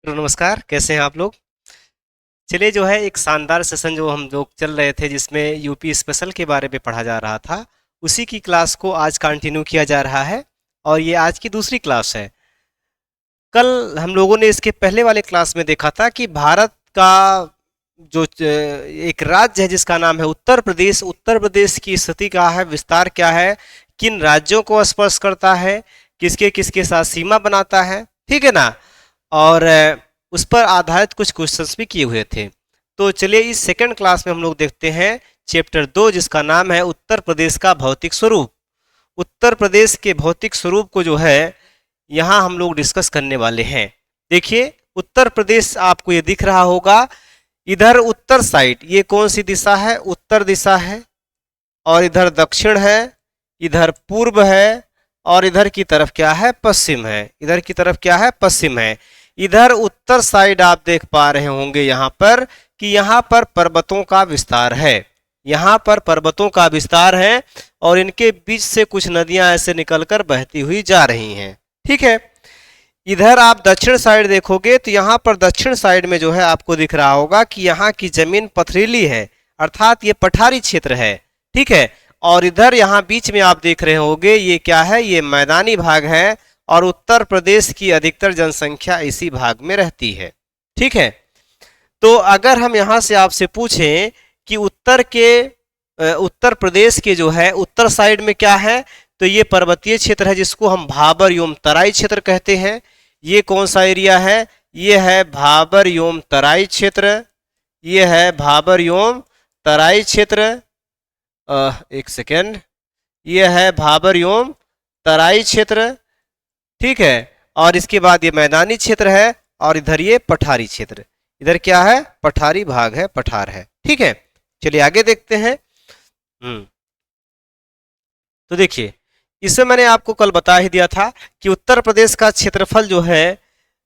तो नमस्कार, कैसे हैं आप लोग? चलिए जो है एक शानदार सेशन जो हम लोग चल रहे थे जिसमें यूपी स्पेशल के बारे में पढ़ा जा रहा था, उसी की क्लास को आज कंटिन्यू किया जा रहा है और ये आज की दूसरी क्लास है। कल हम लोगों ने इसके पहले वाले क्लास में देखा था कि भारत का एक राज्य है जिसका नाम है उत्तर प्रदेश। उत्तर प्रदेश की स्थिति क्या है, विस्तार क्या है, किन राज्यों को स्पर्श करता है, किसके किसके साथ सीमा बनाता है, ठीक है ना। और उस पर आधारित कुछ क्वेश्चंस भी किए हुए थे। तो चलिए इस सेकंड क्लास में हम लोग देखते हैं चैप्टर 2 जिसका नाम है उत्तर प्रदेश का भौतिक स्वरूप। उत्तर प्रदेश के भौतिक स्वरूप को जो है यहाँ हम लोग डिस्कस करने वाले हैं। देखिए उत्तर प्रदेश आपको ये दिख रहा होगा, इधर उत्तर साइड ये कौन सी दिशा है, उत्तर दिशा है, और इधर दक्षिण है, इधर पूर्व है, और इधर की तरफ क्या है, पश्चिम है। इधर की तरफ क्या है, पश्चिम है। इधर उत्तर साइड आप देख पा रहे होंगे यहाँ पर कि यहाँ पर पर्वतों का विस्तार है, यहाँ पर पर्वतों का विस्तार है और इनके बीच से कुछ नदियां ऐसे निकलकर बहती हुई जा रही हैं, ठीक है। इधर आप दक्षिण साइड देखोगे तो यहाँ पर दक्षिण साइड में जो है आपको दिख रहा होगा कि यहाँ की जमीन पथरीली है, अर्थात ये पठारी क्षेत्र है, ठीक है। और इधर यहाँ बीच में आप देख रहे होंगे ये क्या है, ये मैदानी भाग है और उत्तर प्रदेश की अधिकतर जनसंख्या इसी भाग में रहती है, ठीक है। तो अगर हम यहाँ से आपसे पूछें कि उत्तर प्रदेश के जो है उत्तर साइड में क्या है, तो ये पर्वतीय क्षेत्र है जिसको हम भाबर एवं तराई क्षेत्र कहते हैं। ये कौन सा एरिया है, ये है भाबर एवं तराई क्षेत्र, ये है भाबर एवं तराई क्षेत्र। एक सेकेंड, ये है भाबर एवं तराई क्षेत्र, ठीक है। और इसके बाद ये मैदानी क्षेत्र है और इधर ये पठारी क्षेत्र, इधर क्या है, पठारी भाग है, पठार है, ठीक है। चलिए आगे देखते हैं। तो देखिए इसमें मैंने आपको कल बता ही दिया था कि उत्तर प्रदेश का क्षेत्रफल जो है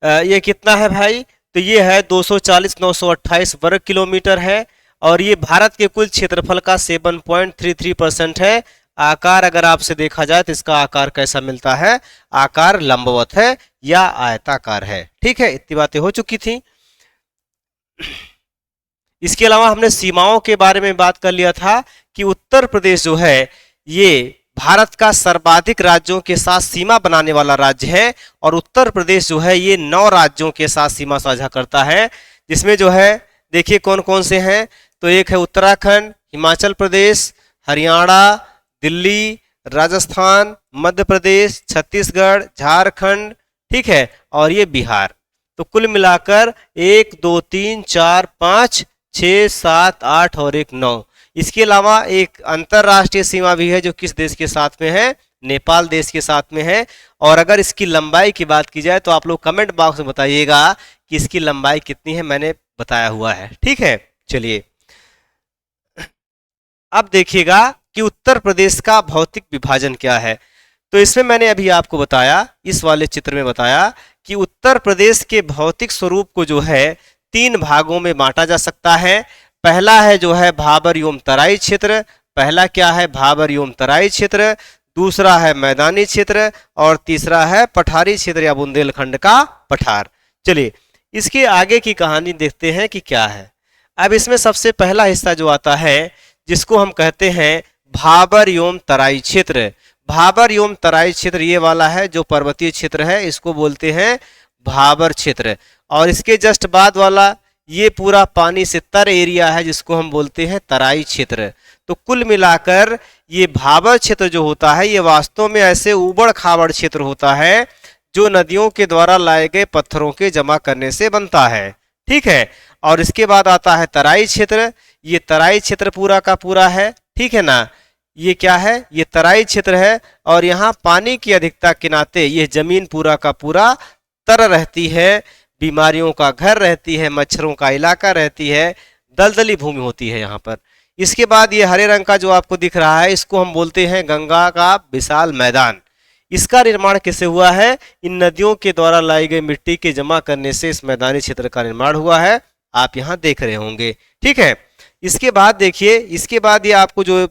ये कितना है भाई, तो ये है 240,928 वर्ग किलोमीटर है और ये भारत के कुल क्षेत्रफल का 7.33% है। आकार अगर आपसे देखा जाए तो इसका आकार कैसा मिलता है, आकार लंबवत है या आयताकार है, ठीक है। इतनी बातें हो चुकी थी। इसके अलावा हमने सीमाओं के बारे में बात कर लिया था कि उत्तर प्रदेश जो है ये भारत का सर्वाधिक राज्यों के साथ सीमा बनाने वाला राज्य है और उत्तर प्रदेश जो है ये 9 राज्यों के साथ सीमा साझा करता है, जिसमें जो है देखिए कौन कौन से हैं। तो एक है उत्तराखंड, हिमाचल प्रदेश, हरियाणा, दिल्ली, राजस्थान, मध्य प्रदेश, छत्तीसगढ़, झारखंड, ठीक है, और ये बिहार। तो कुल मिलाकर 1 2 3 4 5 6 7 8 और एक 9। इसके अलावा एक अंतरराष्ट्रीय सीमा भी है जो किस देश के साथ में है, नेपाल देश के साथ में है। और अगर इसकी लंबाई की बात की जाए तो आप लोग कमेंट बॉक्स में बताइएगा कि इसकी लंबाई कितनी है, मैंने बताया हुआ है, ठीक है। चलिए अब देखिएगा कि उत्तर प्रदेश का भौतिक विभाजन क्या है। तो इसमें मैंने अभी आपको बताया, इस वाले चित्र में बताया कि उत्तर प्रदेश के भौतिक स्वरूप को जो है 3 भागों में बांटा जा सकता है। पहला है जो है भाबर एवं तराई क्षेत्र, पहला क्या है, भाबर एवं तराई क्षेत्र, दूसरा है मैदानी क्षेत्र और तीसरा है पठारी क्षेत्र या बुंदेलखंड का पठार। चलिए इसके आगे की कहानी देखते हैं कि क्या है। अब इसमें सबसे पहला हिस्सा जो आता है जिसको हम कहते हैं भाबर एवं तराई क्षेत्र। भाबर एवं तराई क्षेत्र ये वाला है जो पर्वतीय क्षेत्र है, इसको बोलते हैं भाबर क्षेत्र। और इसके जस्ट बाद वाला ये पूरा पानी से तर एरिया है जिसको हम बोलते हैं तराई क्षेत्र। तो कुल मिलाकर ये भाबर क्षेत्र जो होता है ये वास्तव में ऐसे उबड़ खाबड़ क्षेत्र होता है जो नदियों के द्वारा लाए गए पत्थरों के जमा करने से बनता है, ठीक है। और इसके बाद आता है तराई क्षेत्र, ये तराई क्षेत्र पूरा का पूरा है, ठीक है ना। ये क्या है, ये तराई क्षेत्र है और यहाँ पानी की अधिकता के नाते ये जमीन पूरा का पूरा तर रहती है, बीमारियों का घर रहती है, मच्छरों का इलाका रहती है, दलदली भूमि होती है यहाँ पर। इसके बाद ये हरे रंग का जो आपको दिख रहा है इसको हम बोलते हैं गंगा का विशाल मैदान। इसका निर्माण किससे हुआ है, इन नदियों के द्वारा लाई गई मिट्टी के जमा करने से इस मैदानी क्षेत्र का निर्माण हुआ है, आप यहाँ देख रहे होंगे, ठीक है। इसके बाद देखिए, इसके बाद ये आपको जो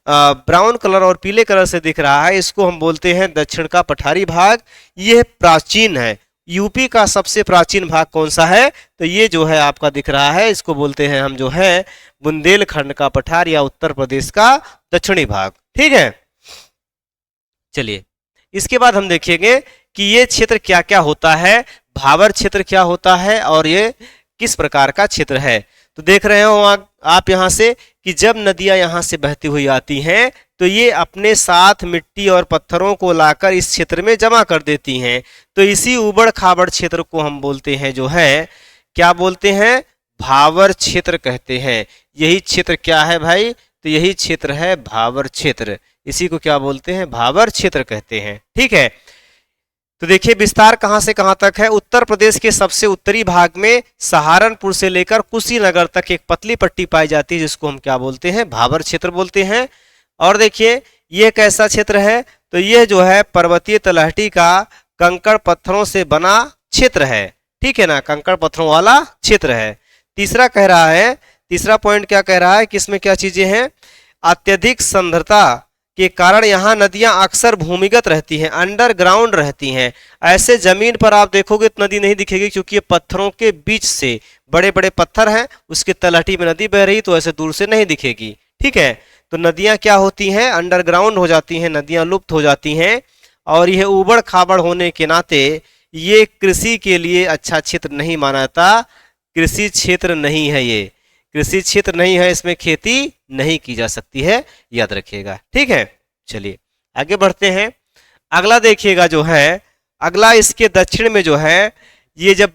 ब्राउन कलर और पीले कलर से दिख रहा है इसको हम बोलते हैं दक्षिण का पठारी भाग। यह प्राचीन है, यूपी का सबसे प्राचीन भाग कौन सा है? तो ये जो है आपका दिख रहा है, इसको बोलते हैं हम जो है बुंदेलखंड का पठार या उत्तर प्रदेश का दक्षिणी भाग। ठीक है, चलिए इसके बाद हम देखेंगे कि ये क्षेत्र क्या क्या होता है, भाबर क्षेत्र क्या होता है और ये किस प्रकार का क्षेत्र है। तो देख रहे हो आप यहाँ से कि जब नदियां यहाँ से बहती हुई आती हैं तो ये अपने साथ मिट्टी और पत्थरों को लाकर इस क्षेत्र में जमा कर देती हैं। तो इसी उबड़ खाबड़ क्षेत्र को हम बोलते हैं जो है, क्या बोलते हैं? भाबर क्षेत्र कहते हैं। यही क्षेत्र क्या है भाई? तो यही क्षेत्र है भाबर क्षेत्र। इसी को क्या बोलते हैं? भाबर क्षेत्र कहते हैं। ठीक है, तो देखिए विस्तार कहां से कहां तक है। उत्तर प्रदेश के सबसे उत्तरी भाग में सहारनपुर से लेकर कुशीनगर तक एक पतली पट्टी पाई जाती है, जिसको हम क्या बोलते हैं? भाबर क्षेत्र बोलते हैं। और देखिए ये कैसा क्षेत्र है? तो यह जो है पर्वतीय तलहटी का कंकड़ पत्थरों से बना क्षेत्र है। ठीक है ना, कंकड़ पत्थरों वाला क्षेत्र है। तीसरा कह रहा है, तीसरा पॉइंट क्या कह रहा है कि इसमें क्या चीजें हैं? अत्यधिक सांद्रता के कारण यहाँ नदियां अक्सर भूमिगत रहती हैं, अंडरग्राउंड रहती हैं। ऐसे जमीन पर आप देखोगे तो नदी नहीं दिखेगी, क्योंकि ये पत्थरों के बीच से, बड़े बड़े पत्थर हैं, उसके तलहटी में नदी बह रही, तो ऐसे दूर से नहीं दिखेगी। ठीक है, तो नदियां क्या होती हैं? अंडरग्राउंड हो जाती हैं, नदियां लुप्त हो जाती हैं। और यह ऊबड़ खाबड़ होने के नाते ये कृषि के लिए अच्छा क्षेत्र नहीं माना जाता। कृषि क्षेत्र नहीं है, ये कृषि क्षेत्र नहीं है, इसमें खेती नहीं की जा सकती है, याद रखिएगा। ठीक है, चलिए आगे बढ़ते हैं। अगला देखिएगा जो है, अगला इसके दक्षिण में जो है, ये जब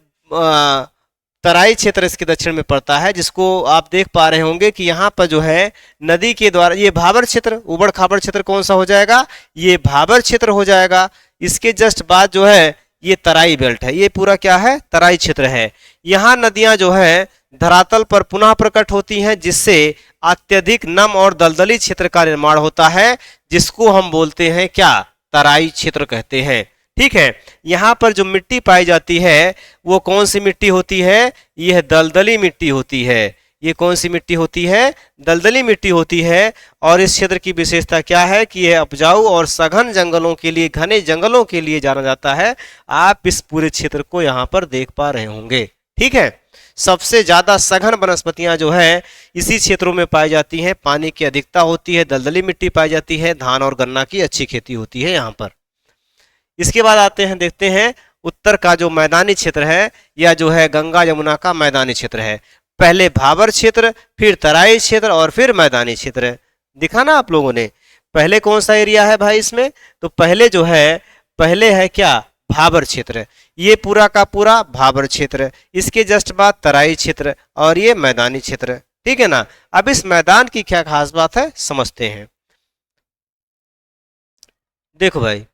तराई क्षेत्र इसके दक्षिण में पड़ता है, जिसको आप देख पा रहे होंगे कि यहाँ पर जो है नदी के द्वारा, ये भाबर क्षेत्र, उबड़ खाबड़ क्षेत्र कौन सा हो जाएगा? ये भाबर क्षेत्र हो जाएगा। इसके जस्ट बाद जो है ये तराई बेल्ट है, ये पूरा क्या है? तराई क्षेत्र है। यहाँ नदियां जो है धरातल पर पुनः प्रकट होती हैं, जिससे अत्यधिक नम और दलदली क्षेत्र का निर्माण होता है, जिसको हम बोलते हैं क्या? तराई क्षेत्र कहते हैं। ठीक है, यहाँ पर जो मिट्टी पाई जाती है वो कौन सी मिट्टी होती है? यह दलदली मिट्टी होती है। ये कौन सी मिट्टी होती है? दलदली मिट्टी होती है। और इस क्षेत्र की विशेषता क्या है कि यह उपजाऊ और सघन जंगलों के लिए, घने जंगलों के लिए जाना जाता है। आप इस पूरे क्षेत्र को यहाँ पर देख पा रहे होंगे। ठीक है, सबसे ज्यादा सघन वनस्पतियां जो है इसी क्षेत्रों में पाई जाती हैं। पानी की अधिकता होती है, दलदली मिट्टी पाई जाती है, धान और गन्ना की अच्छी खेती होती है यहाँ पर। इसके बाद आते हैं, देखते हैं उत्तर का जो मैदानी क्षेत्र है, या जो है गंगा यमुना का मैदानी क्षेत्र है। पहले भाबर क्षेत्र, फिर तराई क्षेत्र और फिर मैदानी क्षेत्र। दिखा ना आप लोगों ने? पहले कौन सा एरिया है भाई इसमें? तो पहले जो है, पहले है क्या? भाबर क्षेत्र। ये पूरा का पूरा भाबर क्षेत्र, इसके जस्ट बाद तराई क्षेत्र और ये मैदानी क्षेत्र। ठीक है ना, अब इस मैदान की क्या खास बात है समझते हैं। देखो भाई,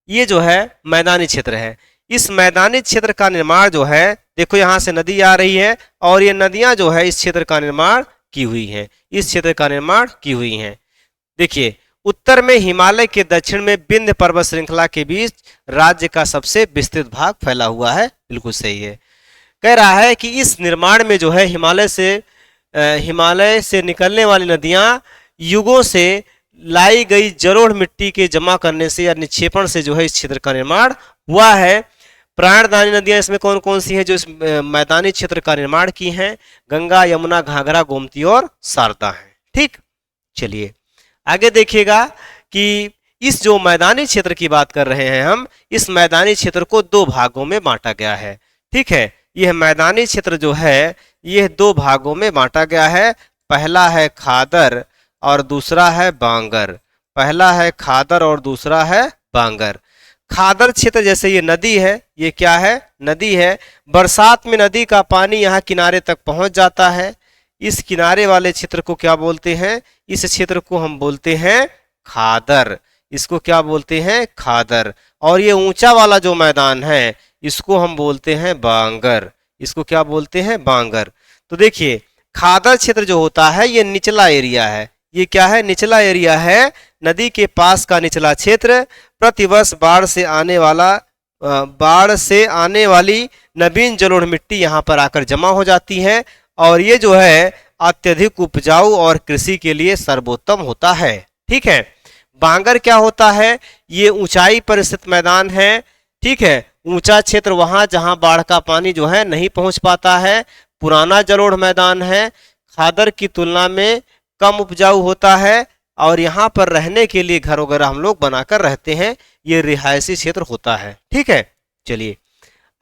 ये जो है मैदानी क्षेत्र है। इस मैदानी क्षेत्र का निर्माण जो है, देखो यहां से नदी आ रही है और ये नदियां जो है इस क्षेत्र का निर्माण की हुई हैं, इस क्षेत्र का निर्माण की हुई हैं। देखिए उत्तर में हिमालय के दक्षिण में विंध्य पर्वत श्रृंखला के बीच राज्य का सबसे विस्तृत भाग फैला हुआ है। बिल्कुल सही है। कह रहा है कि इस निर्माण में जो है हिमालय से निकलने वाली नदियां युगों से लाई गई जलोढ़ मिट्टी के जमा करने से या निक्षेपण से जो है इस क्षेत्र का निर्माण हुआ है। प्राणदायी नदियां इसमें कौन कौन सी हैं जो इस मैदानी क्षेत्र का निर्माण की हैं? गंगा, यमुना, घाघरा, गोमती और शारदा हैं। ठीक, चलिए आगे देखिएगा कि इस जो मैदानी क्षेत्र की बात कर रहे हैं हम, इस मैदानी क्षेत्र को दो भागों में बांटा गया है। ठीक है, यह मैदानी क्षेत्र जो है यह दो भागों में बांटा गया है। पहला है खादर और दूसरा है बांगर। पहला है खादर और दूसरा है बांगर। खादर क्षेत्र जैसे ये नदी है, ये क्या है? नदी है। बरसात में नदी का पानी यहाँ किनारे तक पहुंच जाता है। इस किनारे वाले क्षेत्र को क्या बोलते हैं? इस क्षेत्र को हम बोलते हैं खादर। इसको क्या बोलते हैं? खादर। और ये ऊंचा वाला जो मैदान है इसको हम बोलते हैं बांगर। इसको क्या बोलते हैं? बांगर। तो देखिए खादर क्षेत्र जो होता है ये निचला एरिया है। ये क्या है? निचला एरिया है। नदी के पास का निचला क्षेत्र। प्रतिवर्ष बाढ़ से आने वाली नवीन जलोढ़ मिट्टी यहाँ पर आकर जमा हो जाती है और ये जो है अत्यधिक उपजाऊ और कृषि के लिए सर्वोत्तम होता है। ठीक है, बांगर क्या होता है? ये ऊंचाई पर स्थित मैदान है। ठीक है, ऊंचा क्षेत्र वहां जहां बाढ़ का पानी जो है नहीं पहुंच पाता है। पुराना जलोढ़ मैदान है, खादर की तुलना में कम उपजाऊ होता है और यहाँ पर रहने के लिए घर वगैरह हम लोग बनाकर रहते हैं। ये रिहायशी क्षेत्र होता है। ठीक है, चलिए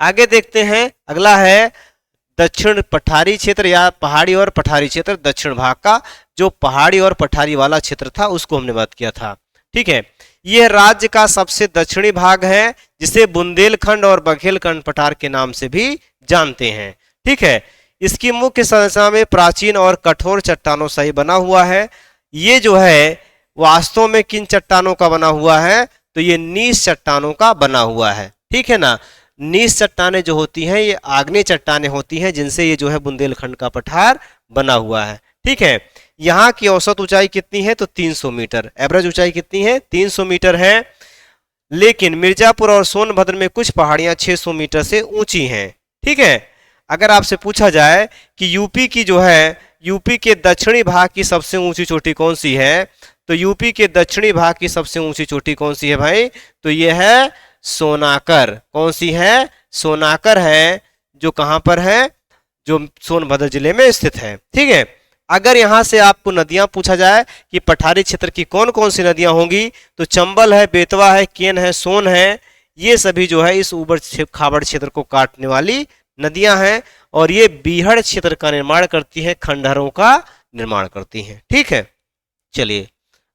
आगे देखते हैं। अगला है दक्षिण पठारी क्षेत्र या पहाड़ी और पठारी क्षेत्र। दक्षिण भाग का जो पहाड़ी और पठारी वाला क्षेत्र था उसको हमने बात किया था। ठीक है, यह राज्य का सबसे दक्षिणी भाग है जिसे बुंदेलखंड और बघेलखंड पठार के नाम से भी जानते हैं। ठीक है, इसकी मुख्य संरचना में प्राचीन और कठोर चट्टानों से ही बना हुआ है। ये जो है वास्तव में किन चट्टानों का बना हुआ है? तो ये नीस चट्टानों का बना हुआ है। ठीक है ना, नीस चट्टानें जो होती हैं ये आग्नेय चट्टानें होती हैं जिनसे ये जो है बुंदेलखंड का पठार बना हुआ है। ठीक है, यहाँ की औसत ऊंचाई कितनी है? तो 300 मीटर। एवरेज ऊंचाई कितनी है? 300 मीटर है। लेकिन मिर्जापुर और सोनभद्र में कुछ पहाड़ियां 600 मीटर से ऊंची हैं। ठीक है, अगर आपसे पूछा जाए कि यूपी की जो है, यूपी के दक्षिणी भाग की सबसे ऊंची चोटी कौन सी है? तो यूपी के दक्षिणी भाग की सबसे ऊंची चोटी कौन सी है भाई? तो यह है सोनाकर। कौन सी है? सोनाकर है, जो कहां पर है? जो सोनभद्र जिले में स्थित है। ठीक है, अगर यहां से आपको नदियां पूछा जाए कि पठारी क्षेत्र की कौन कौन सी नदियां होंगी, तो चंबल है, बेतवा है, केन है, सोन है। ये सभी जो है इस ऊबड़ खाबड़ क्षेत्र को काटने वाली नदियां हैं और ये बीहड़ क्षेत्र का निर्माण करती हैं, खंडहरों का निर्माण करती हैं। ठीक है, चलिए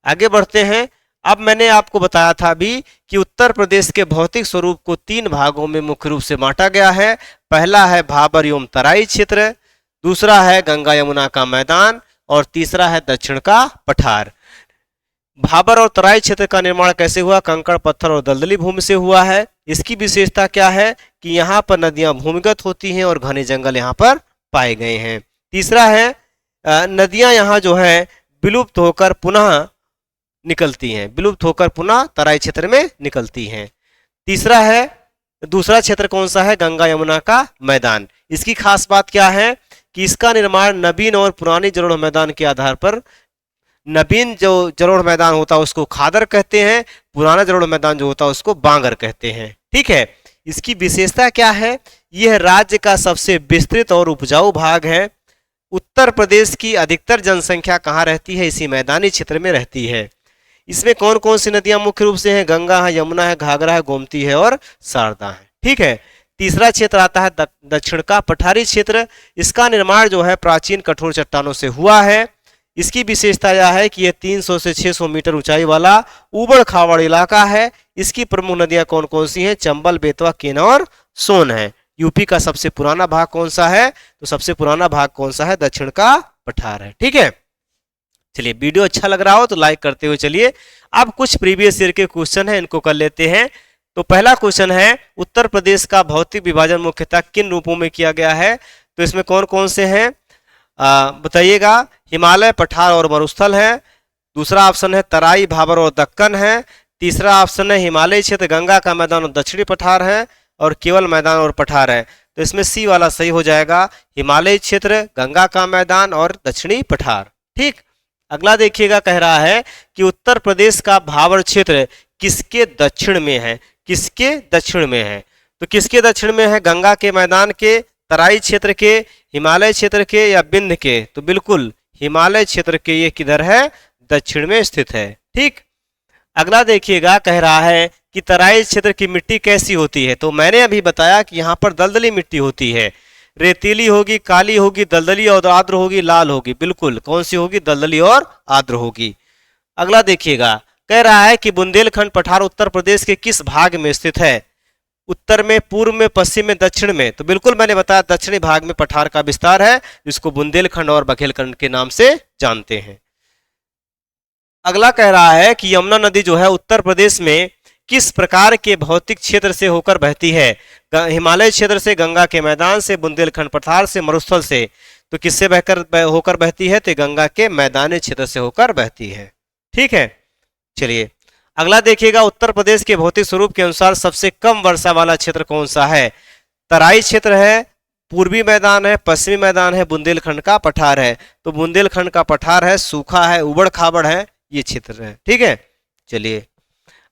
आगे बढ़ते हैं। अब मैंने आपको बताया था अभी कि उत्तर प्रदेश के भौतिक स्वरूप को 3 भागों में मुख्य रूप से बांटा गया है। पहला है भाबर एवं तराई क्षेत्र, दूसरा है गंगा यमुना का मैदान और तीसरा है दक्षिण का पठार। भाबर और तराई क्षेत्र का निर्माण कैसे हुआ? कंकड़ पत्थर और दलदली भूमि से हुआ है। इसकी विशेषता क्या है? कि यहाँ पर नदियां भूमिगत होती हैं और घने जंगल यहाँ पर पाए गए हैं। तीसरा है नदियां यहाँ जो है विलुप्त होकर पुनः निकलती हैं, विलुप्त होकर पुनः तराई क्षेत्र में निकलती हैं। तीसरा है, दूसरा क्षेत्र कौन सा है? गंगा यमुना का मैदान। इसकी खास बात क्या है कि इसका निर्माण नवीन और पुरानी जलोढ़ मैदान के आधार पर, नवीन जो जलोढ़ मैदान होता है उसको खादर कहते हैं, पुराना जलोढ़ मैदान जो होता है उसको बांगर कहते हैं। ठीक है, इसकी विशेषता क्या है? यह राज्य का सबसे विस्तृत और उपजाऊ भाग है। उत्तर प्रदेश की अधिकतर जनसंख्या कहाँ रहती है? इसी मैदानी क्षेत्र में रहती है। इसमें कौन कौन सी नदियां मुख्य रूप से हैं? गंगा है, यमुना है, घाघरा है, गोमती है और शारदा है। ठीक है, तीसरा क्षेत्र आता है दक्षिण का पठारी क्षेत्र। इसका निर्माण जो है प्राचीन कठोर चट्टानों से हुआ है। इसकी विशेषता यह है कि यह 300 से 600 मीटर ऊंचाई वाला ऊबड़ खाबड़ इलाका है। इसकी प्रमुख नदियां कौन कौन सी हैं? चंबल, बेतवा, केन और सोन है। यूपी का सबसे पुराना भाग कौन सा है? तो सबसे पुराना भाग कौन सा है? दक्षिण का पठार है। ठीक है, चलिए वीडियो अच्छा लग रहा हो तो लाइक करते हुए चलिए। अब कुछ प्रीवियस ईयर के क्वेश्चन है, इनको कर लेते हैं। तो पहला क्वेश्चन है, उत्तर प्रदेश का भौतिक विभाजन मुख्यतः किन रूपों में किया गया है? तो इसमें कौन कौन से हैं बताइएगा। हिमालय, पठार और मरुस्थल है। दूसरा ऑप्शन है तराई, भाबर और दक्कन है। तीसरा ऑप्शन है हिमालय क्षेत्र, गंगा का मैदान और दक्षिणी पठार है। और केवल मैदान और पठार है। तो इसमें सी वाला सही हो जाएगा, हिमालय क्षेत्र, गंगा का मैदान और दक्षिणी पठार। ठीक, अगला देखिएगा, कह रहा है कि उत्तर प्रदेश का भाबर क्षेत्र किसके दक्षिण में है? किसके दक्षिण में है? तो किसके दक्षिण में है? गंगा के मैदान के, तराई क्षेत्र के, हिमालय क्षेत्र के या विंध्य के? तो बिल्कुल हिमालय क्षेत्र के, ये किधर है? दक्षिण में स्थित है। ठीक, अगला देखिएगा, कह रहा है कि तराई क्षेत्र की मिट्टी कैसी होती है? तो मैंने अभी बताया कि यहाँ पर दलदली मिट्टी होती है। रेतीली होगी, काली होगी, दलदली और आर्द्र होगी, लाल होगी। बिल्कुल कौन सी होगी? दलदली और आर्द्र होगी। अगला देखिएगा, कह रहा है कि बुंदेलखंड पठार उत्तर प्रदेश के किस भाग में स्थित है? उत्तर में, पूर्व में, पश्चिम में, दक्षिण में? तो बिल्कुल मैंने बताया दक्षिणी भाग में पठार का विस्तार है, जिसको बुंदेलखंड और बघेलखंड के नाम से जानते हैं। अगला कह रहा है कि यमुना नदी जो है उत्तर प्रदेश में किस प्रकार के भौतिक क्षेत्र से होकर बहती है? हिमालय क्षेत्र से, गंगा के मैदान से, बुंदेलखंड पठार से, मरुस्थल से? तो किससे होकर बहती है? तो गंगा के मैदानी क्षेत्र से होकर बहती है। ठीक है, चलिए अगला देखिएगा, उत्तर प्रदेश के भौतिक स्वरूप के अनुसार सबसे कम वर्षा वाला क्षेत्र कौन सा है? तराई क्षेत्र है, पूर्वी मैदान है, पश्चिमी मैदान है, बुंदेलखंड का पठार है? तो बुंदेलखंड का पठार है, सूखा है, उबड़ खाबड़ है, ये क्षेत्र है। ठीक है, चलिए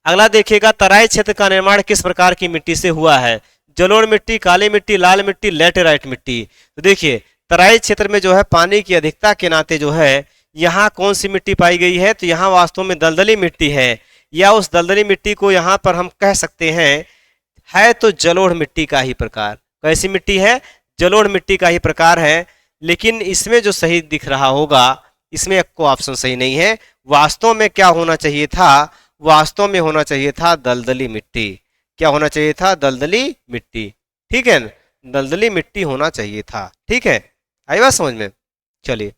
अगला देखिएगा, तराई क्षेत्र का निर्माण किस प्रकार की मिट्टी से हुआ है? जलोढ़ मिट्टी, काली मिट्टी, लाल मिट्टी, लेटेराइट मिट्टी। तो देखिए तराई क्षेत्र में जो है पानी की अधिकता के नाते जो है यहाँ कौन सी मिट्टी पाई गई है? तो यहाँ वास्तव में दलदली मिट्टी है, या उस दलदली मिट्टी को यहाँ पर हम कह सकते हैं है तो जलोढ़ मिट्टी का ही प्रकार। कैसी मिट्टी है? जलोढ़ मिट्टी का ही प्रकार है। लेकिन इसमें जो सही दिख रहा होगा, इसमें को ऑप्शन सही नहीं है। वास्तव में क्या होना चाहिए था? वास्तव में होना चाहिए था दलदली मिट्टी। क्या होना चाहिए था? दलदली मिट्टी। ठीक है, दलदली मिट्टी होना चाहिए था। ठीक है, आई बात समझ में? चलिए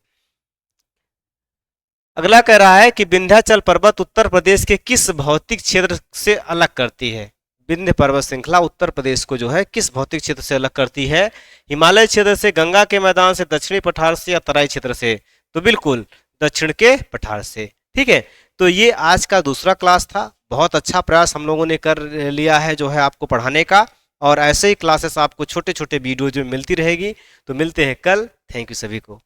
अगला कह रहा है कि विंध्याचल पर्वत उत्तर प्रदेश के किस भौतिक क्षेत्र से अलग करती है? विंध्य पर्वत श्रृंखला उत्तर प्रदेश को जो है किस भौतिक क्षेत्र से अलग करती है? हिमालय क्षेत्र से, गंगा के मैदान से, दक्षिणी पठार से, या तराई क्षेत्र से? तो बिल्कुल दक्षिण के पठार से। ठीक है, तो ये आज का दूसरा क्लास था। बहुत अच्छा प्रयास हम लोगों ने कर लिया है जो है आपको पढ़ाने का, और ऐसे ही क्लासेस आपको छोटे छोटे वीडियो जो मिलती रहेगी। तो मिलते हैं कल। थैंक यू सभी को।